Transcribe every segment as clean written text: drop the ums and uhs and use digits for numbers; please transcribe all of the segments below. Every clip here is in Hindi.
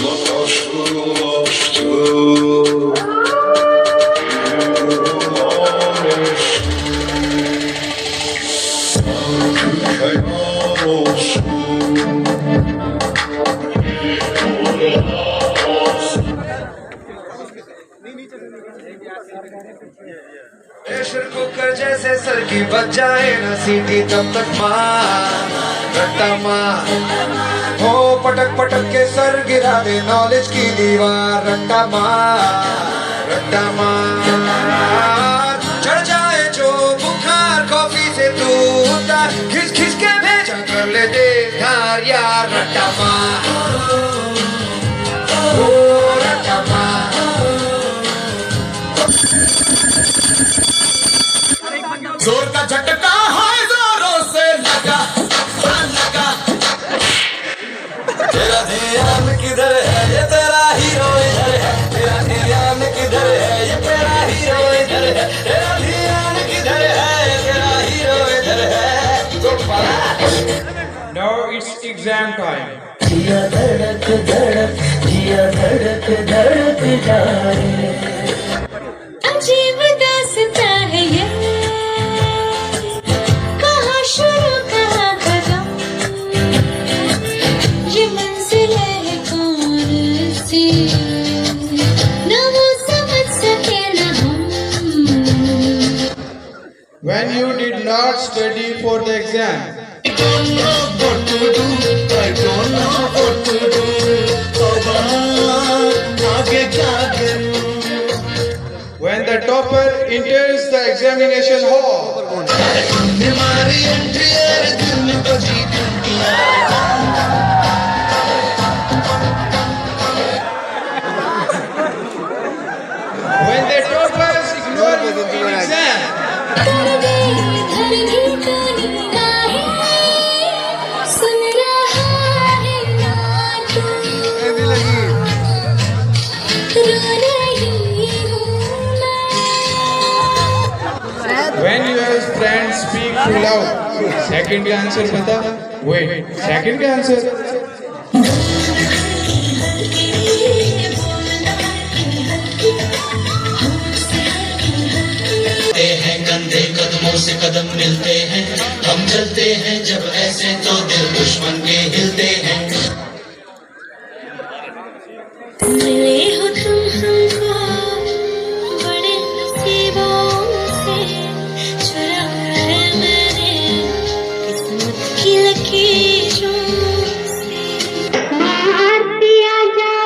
aşkla karşılaştık. Helal olsun. Pressure cooker जैसे सर की बच जाए ना सीटी तब तक मार रट्टा मार हो पटक पटक के सर गिरा दे नॉलेज की दीवार रट्टा मार चढ़ जाए जो बुखार कॉफी से तू उतार खिस खिस के भेजा कर ले दे धार यार रट्टा मार रट्टा मार जोर का झटका है जोरों से लगा तेरा ध्यान किधर है ये तेरा हीरो इधर है तेरा ध्यान किधर है ये तेरा हीरो इधर है तेरा ध्यान किधर है ये तेरा हीरो इधर है तो Now it's exam time. जिया धड़क धड़क जाए अजीब दास्तां है ये कहाँ शुरू कहाँ खत्म ये मंजिल है कौन सी न वो समझ सके न हम When you did not study for the exam, I don't know what to do I don't know what to do आगे क्या करूं when the topper enters the examination hall, हमारी एंट्री है दिल को जीत when the toppers ignore you in exam, सुन रहा है ना तू रो रही हूँ मैं when your friends speak too loud, second का आंसर बता. Wait, second का आंसर. हैं कंधे कदमों से कदम मिलते हैं हम चलते हैं जब ऐसे तो दिल दुश्मन के हिलते हैं मिले हो तुम हमको बड़े नसीबों से चुराया है मैंने किस्मत की लकीरों से मार दिया जाए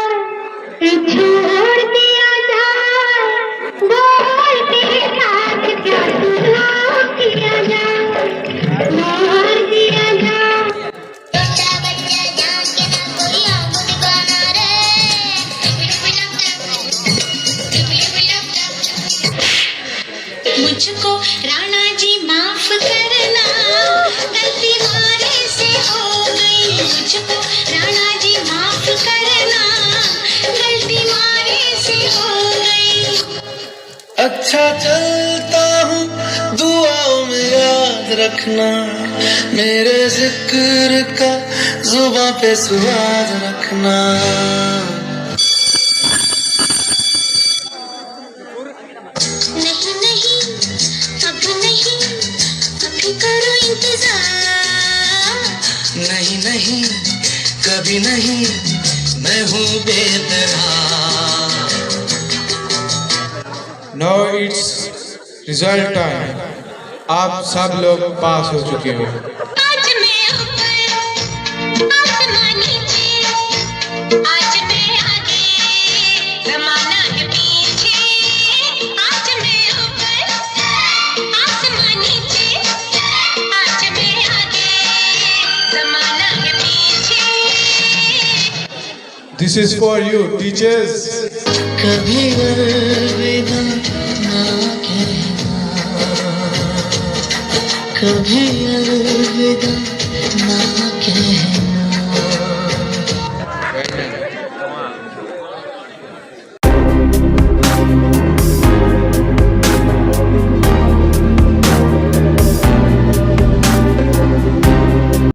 छोड़ दिया जाए बोल तेरे साथ क्या सुलह किया जाए मार दिया जाए बच्चा बच्चा जान के ना कोई आंखों दिखाना रे मुझको राणा जी माफ करना गलती मारे से हो गई मुझको राणा जी माफ करना गलती मारे से हो गई अच्छा चलता हूँ दुआओं में याद रखना मेरे जिक्र का जुबां पे स्वाद रखना नहीं नहीं अभी करो इंतजार नहीं नहीं कभी नहीं मैं हूँ बेदरार Now it's result time. आप सब लोग पास हो चुके हो. आज मैं ऊपर आसमान नीचे आज मैं आगे जमाना है पीछे आज मैं ऊपर आसमान नीचे आज मैं आगे जमाना है पीछे This is for you, teachers. कभी अलविदा ना कहना कभी अलविदा